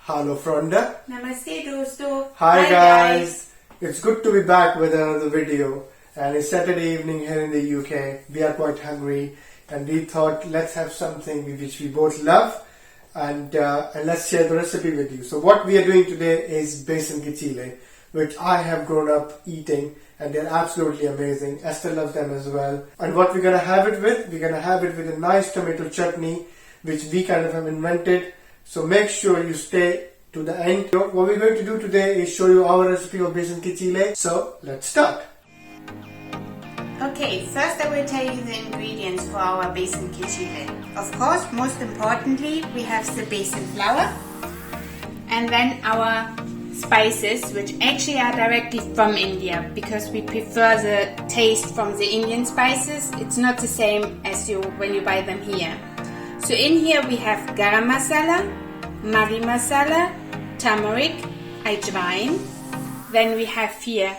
Hello Fronda. Namaste dosto. Hi guys. It's good to be back with another video, and it's Saturday evening here in the UK. We are quite hungry and we thought let's have something which we both love and let's share the recipe with you. So what we are doing today is Besan Chilla, which I have grown up eating and they're absolutely amazing. Esther loves them as well. And what we're going to have it with? We're going to have it with a nice tomato chutney which we kind of have invented. So make sure you stay to the end. What we're going to do today is show you our recipe of Besan Chilla. So let's start. Okay, first I will tell you the ingredients for our Besan Chilla. Of course, most importantly, we have the besan flour and then our spices, which actually are directly from India because we prefer the taste from the Indian spices. It's not the same as when you buy them here. So in here we have garam masala, mari masala, turmeric, ajwain. Then we have here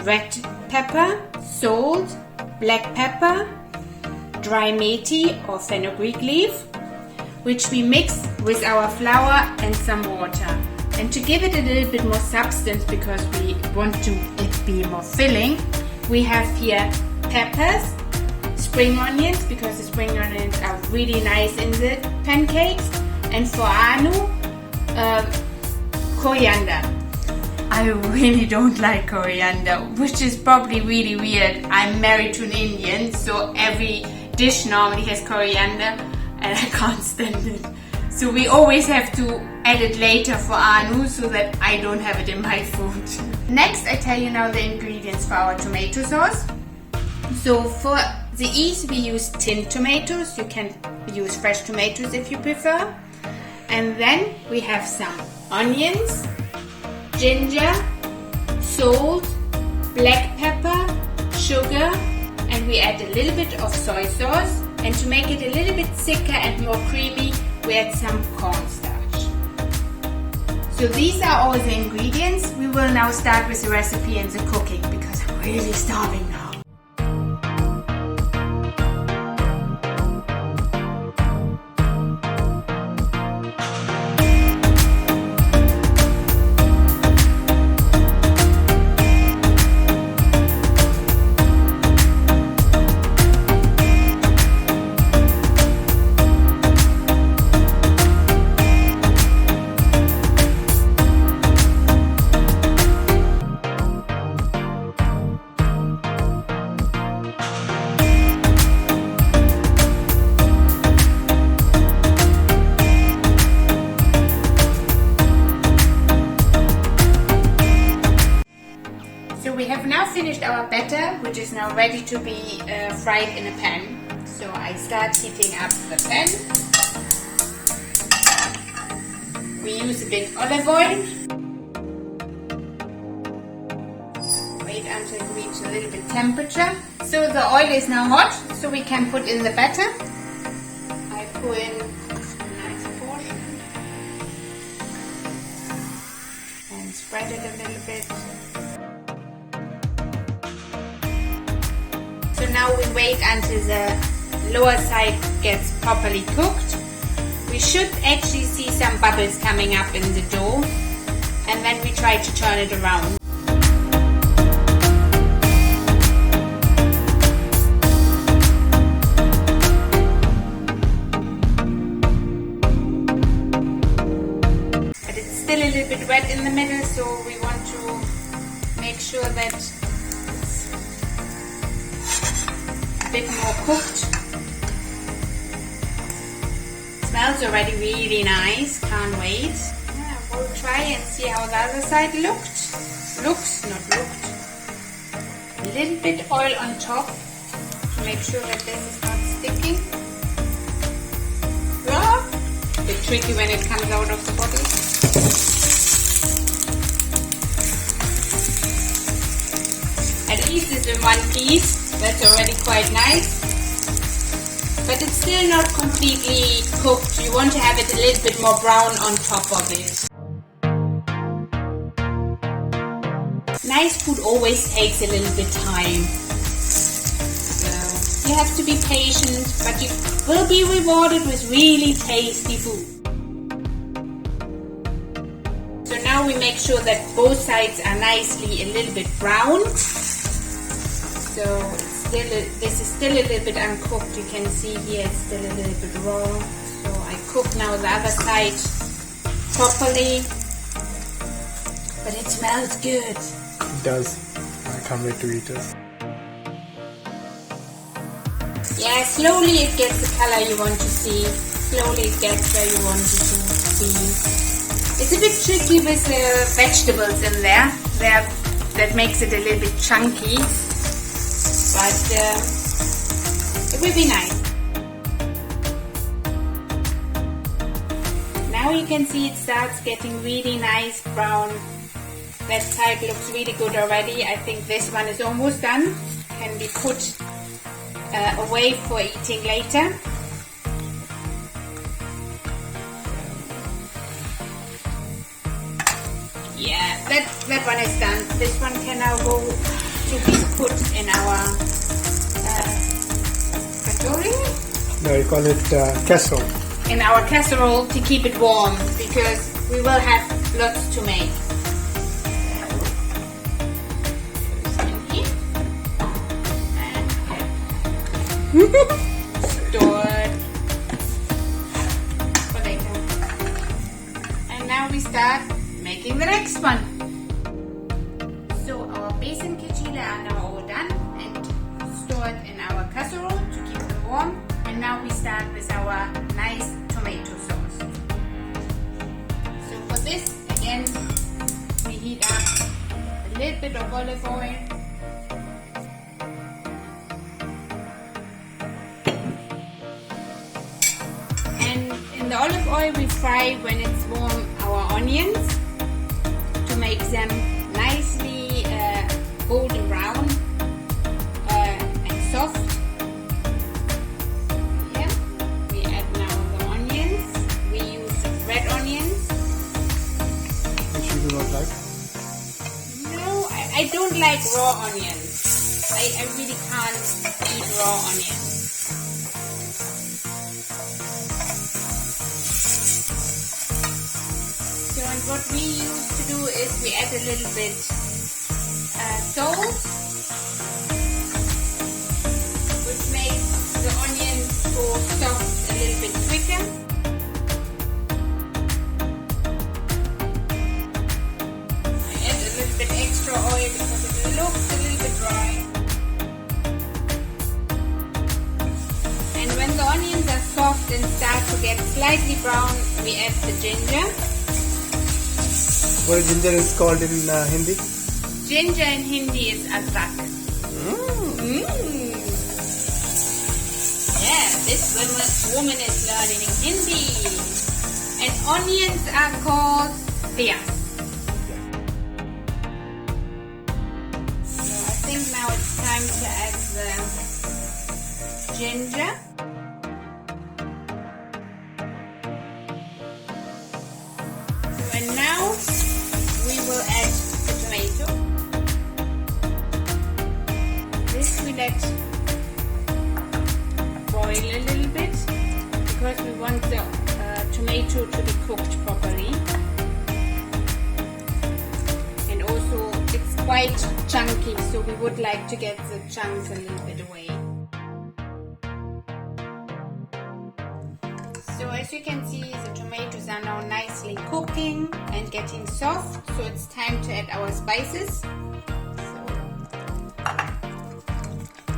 red pepper, salt, black pepper, dry methi or fenugreek leaf, which we mix with our flour and some water. And to give it a little bit more substance, because we want it be more filling, we have here peppers, spring onions, because the spring onions are really nice in the pancakes, and for Anu, coriander. I really don't like coriander, which is probably really weird. I'm married to an Indian, so every dish normally has coriander and I can't stand it. So we always have to add it later for Anu so that I don't have it in my food. Next, I tell you now the ingredients for our tomato sauce. So for the ease we use tinned tomatoes. You can use fresh tomatoes if you prefer. And then we have some onions, ginger, salt, black pepper, sugar, and we add a little bit of soy sauce. And to make it a little bit thicker and more creamy, we add some cornstarch. So these are all the ingredients. We will now start with the recipe and the cooking because I'm really starving now. We have now finished our batter, which is now ready to be fried in a pan. So I start heating up the pan. We use a bit olive oil. Wait until it reaches a little bit temperature. So the oil is now hot, so we can put in the batter. I put in a nice portion and spread it a little bit. So now we wait until the lower side gets properly cooked. We should actually see some bubbles coming up in the dough, and then we try to turn it around. But it's still a little bit wet in the middle, so we want to make sure that bit more cooked. Smells already really nice, can't wait. Yeah, we'll try and see how the other side looks. A little bit oil on top to make sure that this is not sticking. Yeah, a bit tricky when it comes out of the bottle. At least it's in one piece. That's already quite nice, but it's still not completely cooked. You want to have it a little bit more brown on top of it. Nice food always takes a little bit time. So you have to be patient, but you will be rewarded with really tasty food. So now we make sure that both sides are nicely a little bit brown. So this is still a little bit uncooked. You can see here it's still a little bit raw. So I cook now the other side properly. But it smells good. It does. I can't wait to eat it. Yeah, slowly it gets the color you want to see. Slowly it gets where you want it to see. It's a bit tricky with the vegetables in there. That makes it a little bit chunky. But it will be nice. Now you can see it starts getting really nice brown. That side looks really good already. I think this one is almost done. Can be put away for eating later. Yeah, that one is done. This one can now go to be put in our casserole. No, you call it casserole. In our casserole to keep it warm, because we will have lots to make. Stored for later. And now we start making the next one. So our Besan Chilla are now all done and stored in our casserole to keep them warm. And now we start with our nice tomato sauce. So for this, again, we heat up a little bit of olive oil. In the olive oil we fry, when it's warm, our onions to make them nicely golden brown and soft. Yeah. We add now the onions. We use red onions. Which you do not like? No, I don't like raw onions. I really can't eat raw onions. And what we used to do is we add a little bit salt, which makes the onions go soft a little bit quicker. I add a little bit extra oil because it looks a little bit dry. And when the onions are soft and start to get slightly brown, we add the ginger. What ginger is called in Hindi? Ginger in Hindi is adrak. Yeah, this woman is learning Hindi. And onions are called piyaz. So I think now it's time to add the ginger. And now we will add the tomato. This we let boil a little bit because we want the tomato to be cooked properly. And also it's quite chunky, so we would like to get the chunks a little bit away. So as you can see, the tomatoes are now nicely cooking and getting soft, so it's time to add our spices.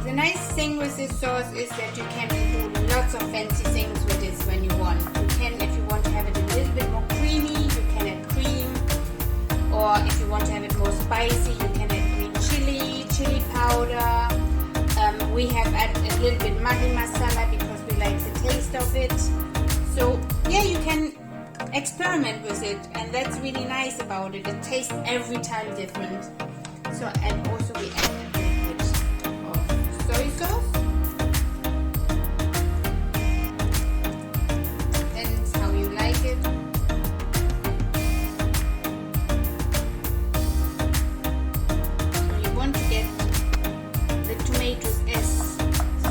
The nice thing with this sauce is that you can do lots of fancy things with this when you want. You can, if you want to have it a little bit more creamy, you can add cream. Or if you want to have it more spicy, you can add green chili powder. We have added a little bit maggi masala because we like the taste of it. So yeah, you can experiment with it, and that's really nice about it. It tastes every time different. So, and also we add a little bit of soy sauce. Depends how you like it. So you want to get the tomatoes as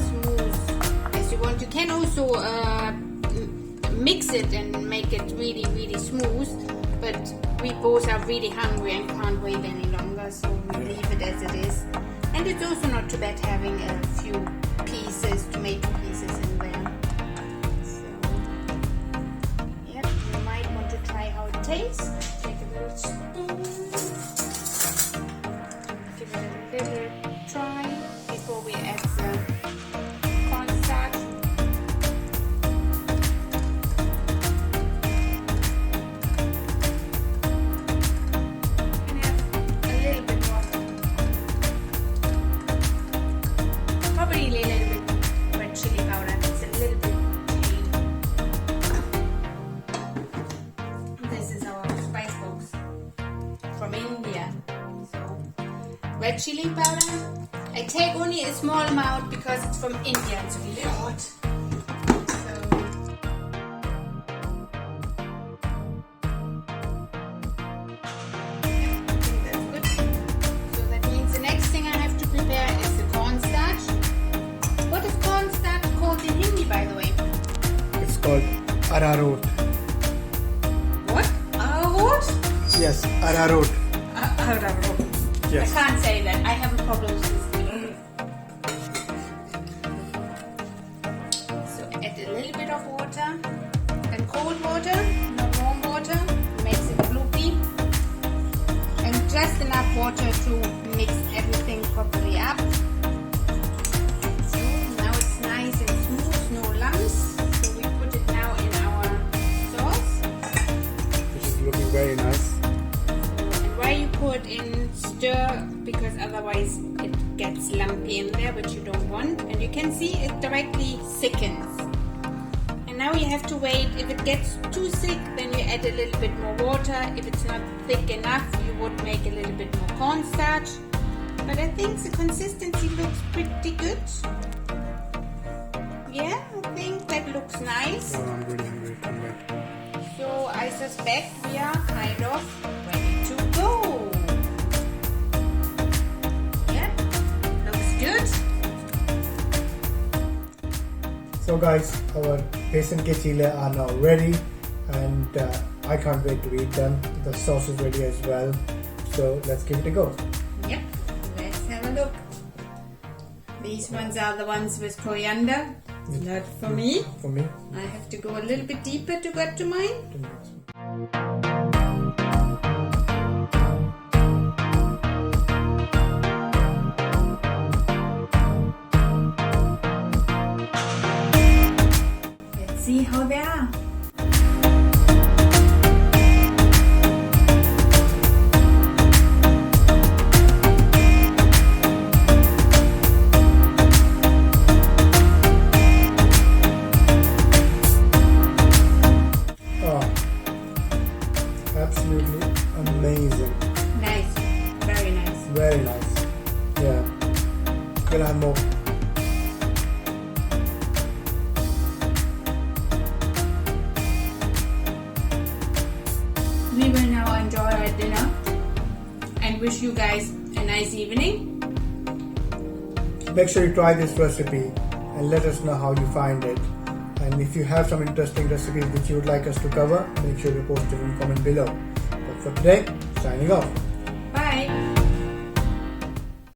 smooth as you want. You can also mix it and make it really, really smooth, but we both are really hungry and can't wait any longer, so we leave it as it is. And it's also not too bad having a few pieces, tomato pieces in there. So, yep, you might want to try how it tastes. Take a little spoon, give it a little try before we add the cornstarch. Probably a little bit red chili powder. It's a little bit tangy. This is our spice box from India. So red chili powder. I take only a small amount because it's from India. It's really hot. So yeah, I think that's good. So that means the next thing I have to prepare is the cornstarch. What is cornstarch called in Hindi, by the way? It's called arrowroot. What? Arrowroot? Yes, arrowroot. Arrowroot. Yes. I can't say that. I have a problem with this. So add a little bit of water, and cold water, not warm water, makes it gloopy, and just enough water to mix everything properly up. So now it's nice and smooth, no lumps. So we put it now in our sauce. Which is looking very nice. And why you put in stir, because otherwise it gets lumpy in there, which you don't want. And you can see it directly thickens. And now you have to wait. If it gets too thick, then you add a little bit more water. If it's not thick enough, you would make a little bit more cornstarch. But I think the consistency looks pretty good. Yeah, I think that looks nice. Oh, I'm really hungry. Come back. So I suspect we are kind of ready to go. Yeah, looks good. So guys, our besan chilla are now ready, and I can't wait to eat them. The sauce is ready as well. So let's give it a go. Yep, let's have a look. These ones are the ones with coriander. Not for me. For me. I have to go a little bit deeper to get to mine. Let's see how they are. Absolutely amazing. Nice, very nice. Very nice. Yeah. Gonna have more. We will now enjoy our dinner and wish you guys a nice evening. Make sure you try this recipe and let us know how you find it. And if you have some interesting recipes which you would like us to cover, make sure you post it in the comment below. But for today, signing off.